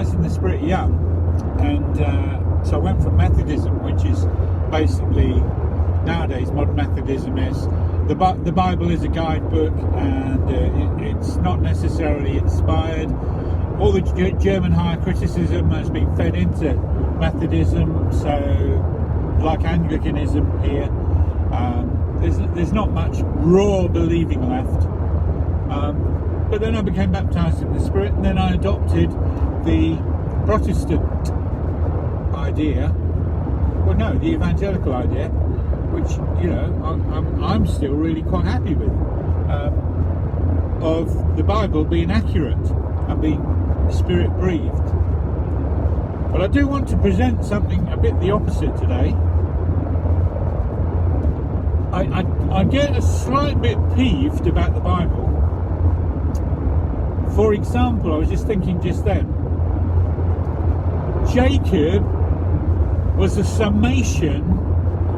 baptised in the Spirit young, and so I went from Methodism, which is basically nowadays modern Methodism is the Bible is a guidebook, and it's not necessarily inspired. All the German higher criticism has been fed into Methodism, so like Anglicanism here, there's not much raw believing left. But then I became baptised in the Spirit, and then I adopted the Protestant idea, well no, the evangelical idea, which, you know, I'm still really quite happy with, of the Bible being accurate and being Spirit breathed. But I do want to present something a bit the opposite today. I get a slight bit peeved about the Bible. For example, I was just thinking just then, Jacob was a summation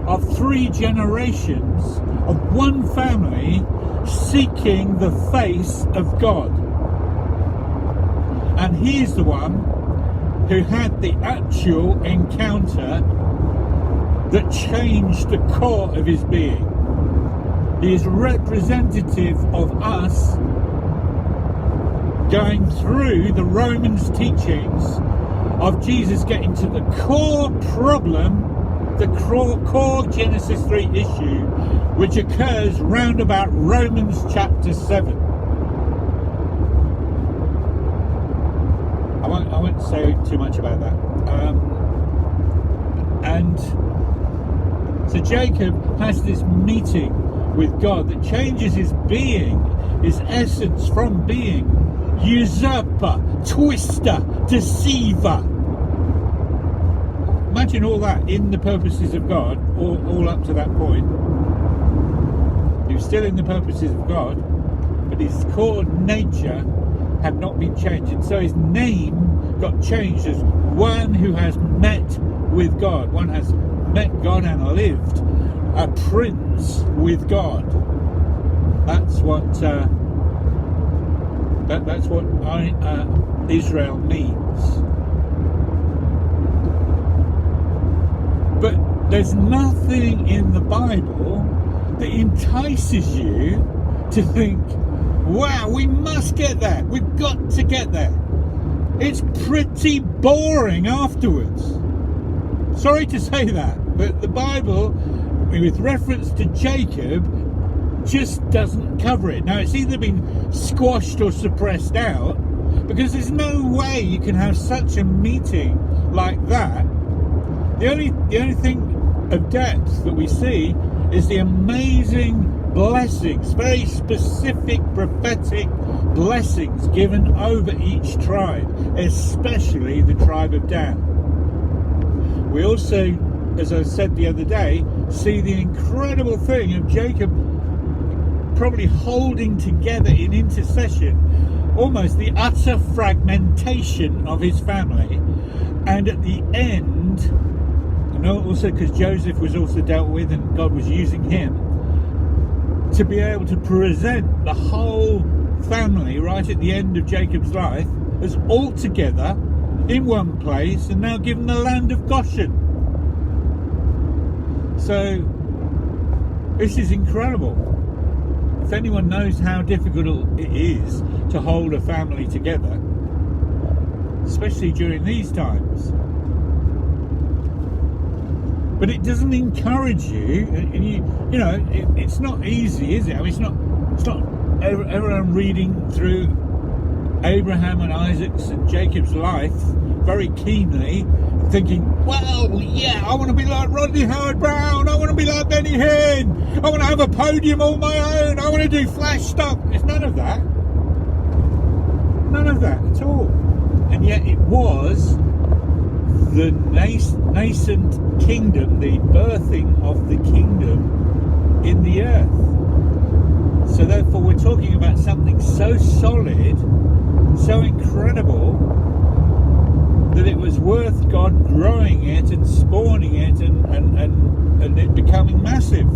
of 3 generations of one family seeking the face of God. And he's the one who had the actual encounter that changed the core of his being. He is representative of us going through the Romans teachings of Jesus getting to the core problem, the core Genesis 3 issue, which occurs round about Romans chapter 7. I won't say too much about that. And so Jacob has this meeting with God that changes his being, his essence, from being usurper, twister, deceiver. Imagine all that in the purposes of God, all up to that point. He was still in the purposes of God, but his core nature had not been changed, and so his name got changed as one who has met with God, one has met God and lived a prince with God. That's what Israel means. But there's nothing in the Bible that entices you to think, wow, we must get there, we've got to get there. It's pretty boring afterwards. Sorry to say that, but the Bible, with reference to Jacob, just doesn't cover it. Now, it's either been squashed or suppressed out, because there's no way you can have such a meeting like that. The only thing of depth that we see is the amazing blessings, very specific prophetic blessings given over each tribe, especially the tribe of Dan. We also, as I said the other day, see the incredible thing of Jacob probably holding together in intercession almost the utter fragmentation of his family, and at the end, you know, also because Joseph was also dealt with and God was using him to be able to present the whole family right at the end of Jacob's life as all together in one place, and now given the land of Goshen. So this is incredible. If anyone knows how difficult it is to hold a family together, especially during these times, but it doesn't encourage you, and you know, it's not easy, is it? I mean, it's not everyone reading through Abraham and Isaac's and Jacob's life very keenly, thinking, well, yeah, I want to be like Rodney Howard-Browne, I want to be like Benny Hinn, I want to have a podium all my own, I want to do flash stock. It's none of that at all. And yet it was the nascent kingdom, the birthing of the kingdom in the earth. So therefore we're talking about something so solid, so incredible, that it was worth God growing it and spawning it and it becoming massive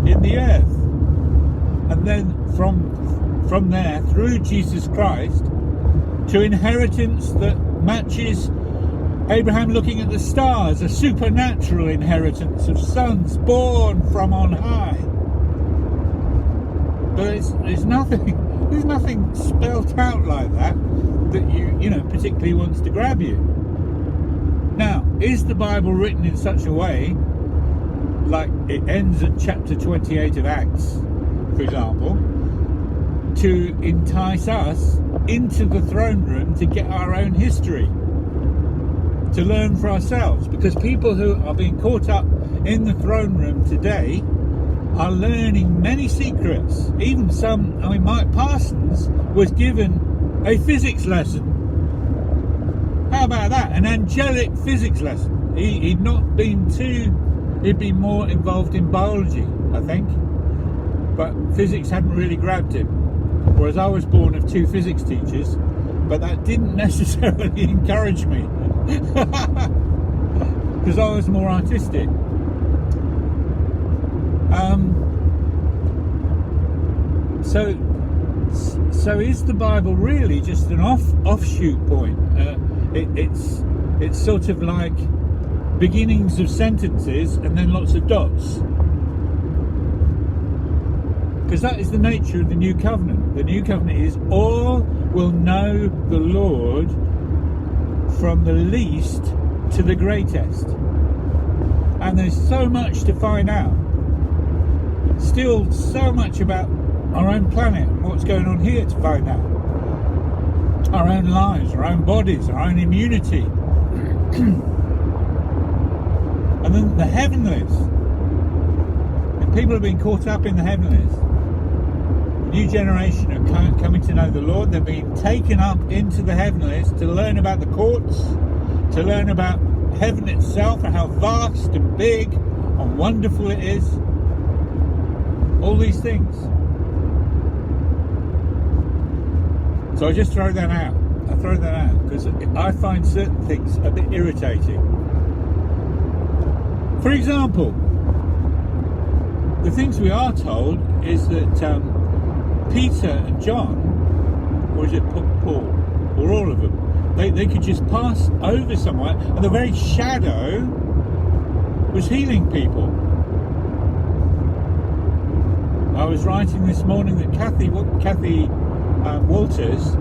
in the earth. And then from there, through Jesus Christ, to inheritance that matches Abraham looking at the stars, a supernatural inheritance of sons born from on high. But there's nothing spelt out like that you know particularly wants to grab you. Now, is the Bible written in such a way, like it ends at chapter 28 of Acts, for example, to entice us into the throne room to get our own history, to learn for ourselves? Because people who are being caught up in the throne room today are learning many secrets. Even some, I mean, Mike Parsons was given a physics lesson. How about that? An angelic physics lesson. He'd been more involved in biology, I think. But physics hadn't really grabbed him. Whereas I was born of 2 physics teachers, but that didn't necessarily encourage me. Because I was more artistic. So is the Bible really just an offshoot point? It's sort of like beginnings of sentences and then lots of dots. Because that is the nature of the New Covenant. The New Covenant is all will know the Lord from the least to the greatest. And there's so much to find out. Still so much about our own planet and what's going on here to find out. Our own lives, our own bodies, our own immunity. And then the heavenlies. And people have been caught up in the heavenlies. The new generation are coming to know the Lord. They're being taken up into the heavenlies to learn about the courts, to learn about heaven itself and how vast and big and wonderful it is. All these things. So I just throw that out. I throw that out because I find certain things a bit irritating. For example, the things we are told is that Peter and John, or is it Paul, or all of them, they could just pass over somewhere and the very shadow was healing people. I was writing this morning that Kathy Walters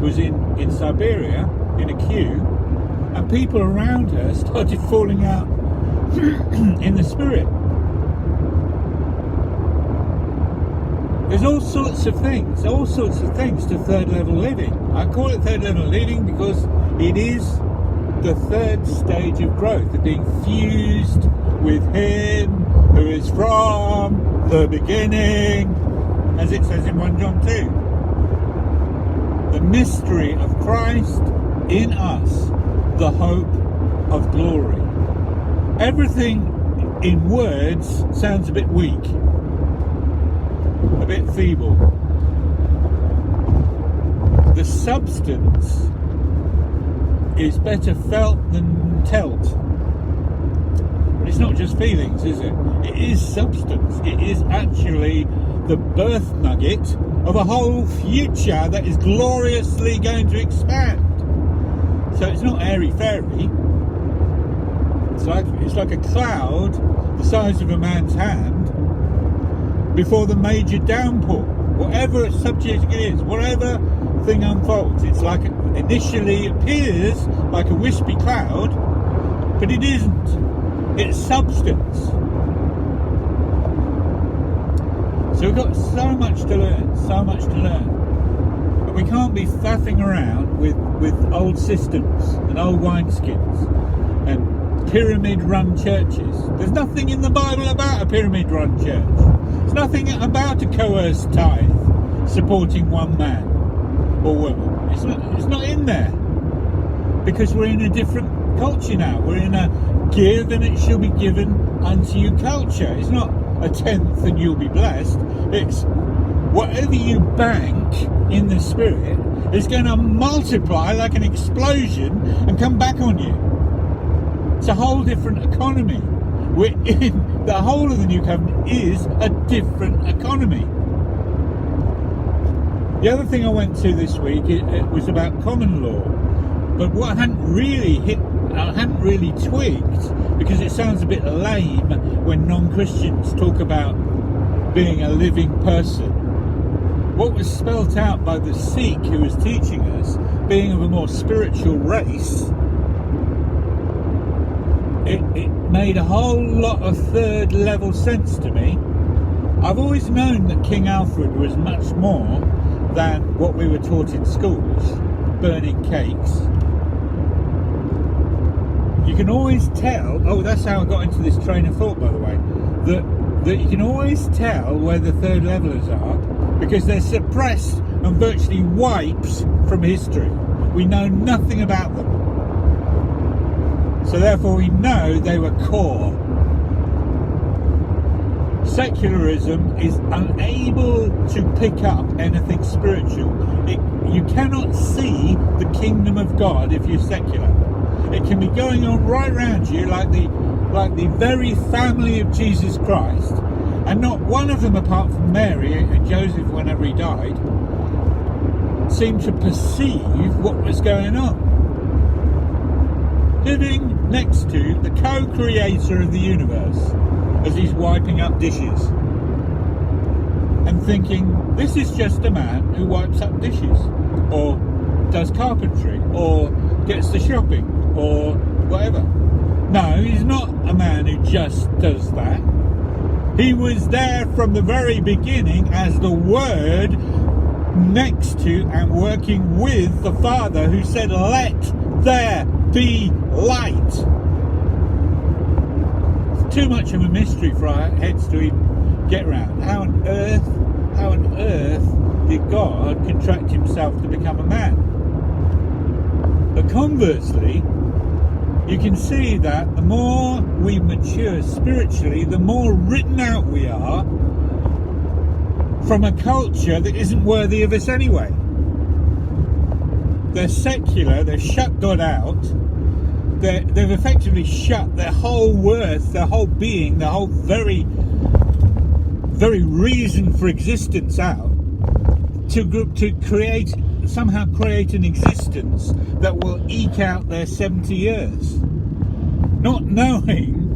was in Siberia in a queue, and people around her started falling out in the spirit. There's all sorts of things to third level living. I call it third level living because it is the third stage of growth, of being fused with Him who is from the beginning, as it says in 1 John 2. The mystery of Christ in us, the hope of glory. Everything in words sounds a bit weak, a bit feeble. The substance is better felt than telt. But it's not just feelings, is it? It is substance. It is actually the birth nugget of a whole future that is gloriously going to expand. So it's not airy-fairy. It's like a cloud the size of a man's hand before the major downpour. Whatever subject it is, whatever thing unfolds, it's like initially appears like a wispy cloud, but it isn't. It's substance. So we've got so much to learn. But we can't be faffing around with old systems and old wineskins and pyramid-run churches. There's nothing in the Bible about a pyramid-run church. There's nothing about a coerced tithe supporting one man or woman. It's not in there. Because we're in a different culture now. We're in a give and it shall be given unto you culture. It's not a tenth and you'll be blessed. It's whatever you bank in the spirit is going to multiply like an explosion and come back on you. It's a whole different economy. We're in the whole of the New Covenant is a different economy. The other thing I went to this week, it was about common law. But what I hadn't really tweaked, because it sounds a bit lame when non-Christians talk about being a living person. What was spelt out by the Sikh who was teaching us, being of a more spiritual race, it made a whole lot of third level sense to me. I've always known that King Alfred was much more than what we were taught in schools, burning cakes. You can always tell, that's how I got into this train of thought, by the way, that you can always tell where the third levelers are, because they're suppressed and virtually wiped from history. We know nothing about them. So therefore we know they were core. Secularism is unable to pick up anything spiritual. You cannot see the kingdom of God if you're secular. It can be going on right around you like the very family of Jesus Christ, and not one of them, apart from Mary and Joseph whenever he died, seemed to perceive what was going on. Living next to the co-creator of the universe as he's wiping up dishes and thinking, this is just a man who wipes up dishes or does carpentry or gets the shopping or whatever. No, he's not a man who just does that. He was there from the very beginning as the Word, next to and working with the Father who said, let there be light. It's too much of a mystery for our heads to even get around. How on earth did God contract himself to become a man? But conversely, you can see that the more we mature spiritually, the more written out we are from a culture that isn't worthy of us anyway. They're secular, they've shut God out, they've effectively shut their whole worth, their whole being, their whole very reason for existence out to somehow create an existence that will eke out their 70 years. Not knowing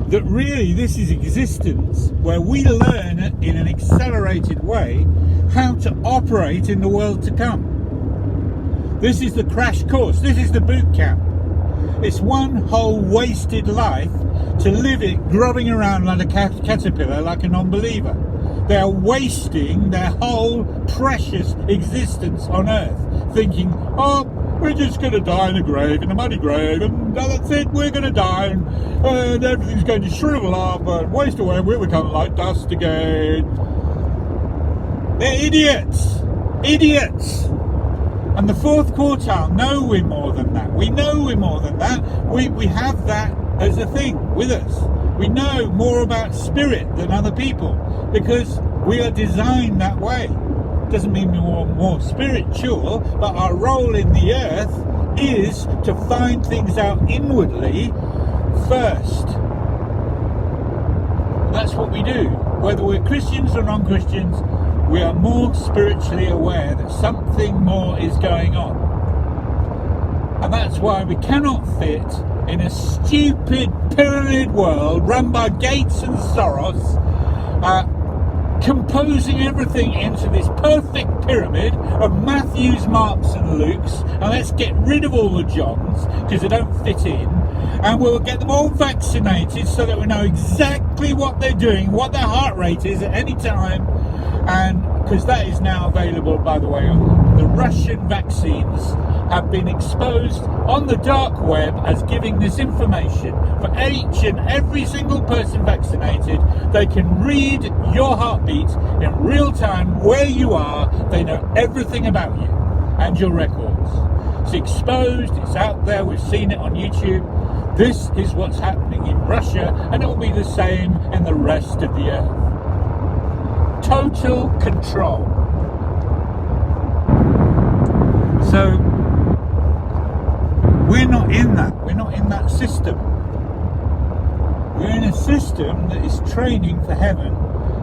that really this is existence where we learn in an accelerated way how to operate in the world to come. This is the crash course, this is the boot camp. It's one whole wasted life to live it grubbing around like a caterpillar, like a non-believer. They're wasting their whole precious existence on earth, thinking, we're just going to die in a grave, in a muddy grave, and that's it, we're going to die, and everything's going to shrivel up and waste away, and we'll become like dust again. They're idiots. And the fourth quartile know we're more than that. We know we're more than that. We have that as a thing with us. We know more about spirit than other people because we are designed that way. Doesn't mean we're more spiritual, but our role in the earth is to find things out inwardly first. That's what we do. Whether we're Christians or non-Christians, we are more spiritually aware that something more is going on. And that's why we cannot fit in a stupid pyramid world run by Gates and Soros, composing everything into this perfect pyramid of Matthews, Marks and Lukes, and let's get rid of all the Johns because they don't fit in, and we'll get them all vaccinated so that we know exactly what they're doing, what their heart rate is at any time, and because that is now available, by the way. The Russian vaccines have been exposed on the dark web as giving this information. For each and every single person vaccinated, they can read your heartbeat in real time, where you are. They know everything about you and your records. It's exposed, it's out there, we've seen it on YouTube. This is what's happening in Russia, and it will be the same in the rest of the earth. Total control. So we're not in that. We're not in that system. We're in a system that is training for heaven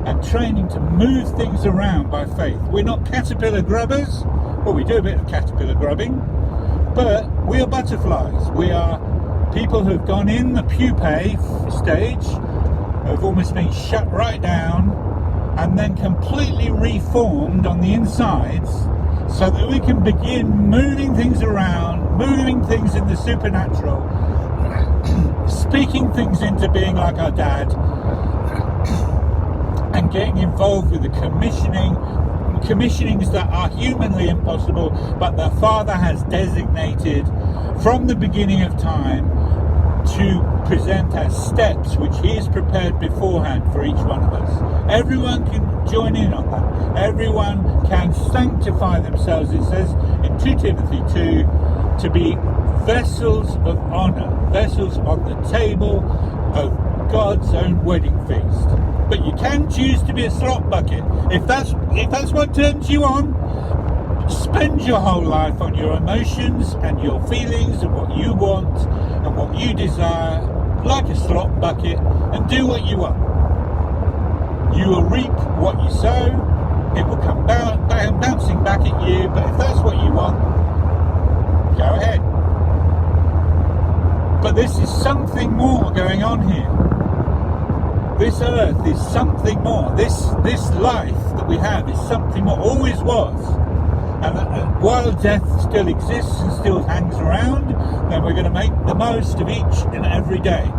and training to move things around by faith. We're not caterpillar grubbers. Well, we do a bit of caterpillar grubbing, but we are butterflies. We are people who've gone in the pupae stage, have almost been shut right down, and then completely reformed on the insides, so that we can begin moving things around, moving things in the supernatural, speaking things into being like our dad, and getting involved with the commissionings that are humanly impossible, but the Father has designated from the beginning of time to present as steps which He has prepared beforehand for each one of us. Everyone can join in on that. Everyone can sanctify themselves, it says in 2 Timothy 2, to be vessels of honour, vessels on the table of God's own wedding feast. But you can choose to be a slop bucket. If that's what turns you on, spend your whole life on your emotions and your feelings and what you want and what you desire, like a slop bucket, and do what you want. You will reap what you sow. It will come bouncing back at you. But if that's what you want, go ahead. But this is something more going on here. This earth is something more. This life that we have is something more. Always was. And while death still exists and still hangs around, then we're going to make the most of each and every day.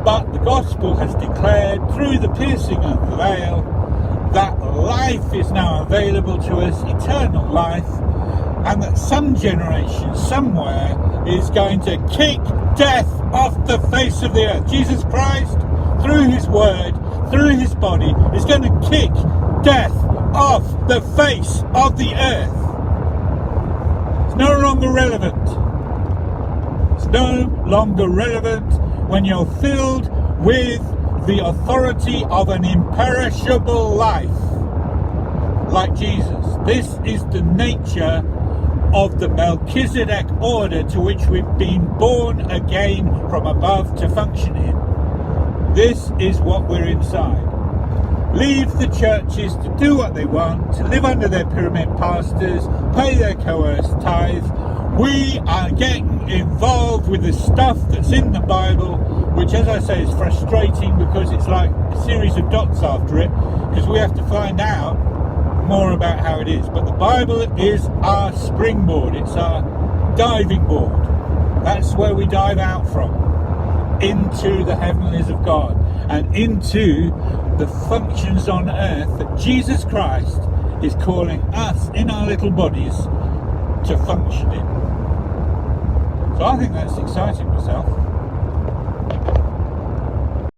But the gospel has declared through the piercing of the veil that life is now available to us, eternal life, and that some generation somewhere is going to kick death off the face of the earth. Jesus Christ, through His word, through His body, is going to kick death off the face of the earth. It's no longer relevant. It's no longer relevant when you're filled with the authority of an imperishable life like Jesus. This is the nature of the Melchizedek order to which we've been born again from above to function in. This is what we're inside. Leave the churches to do what they want, to live under their pyramid pastors, pay their coerced tithe. We are getting involved with the stuff that's in the Bible, which, as I say, is frustrating because it's like a series of dots after it, because we have to find out more about how it is. But the Bible is our springboard. It's our diving board. That's where we dive out from, into the heavenlies of God and into the functions on earth that Jesus Christ is calling us in our little bodies to function in. So I think that's exciting myself.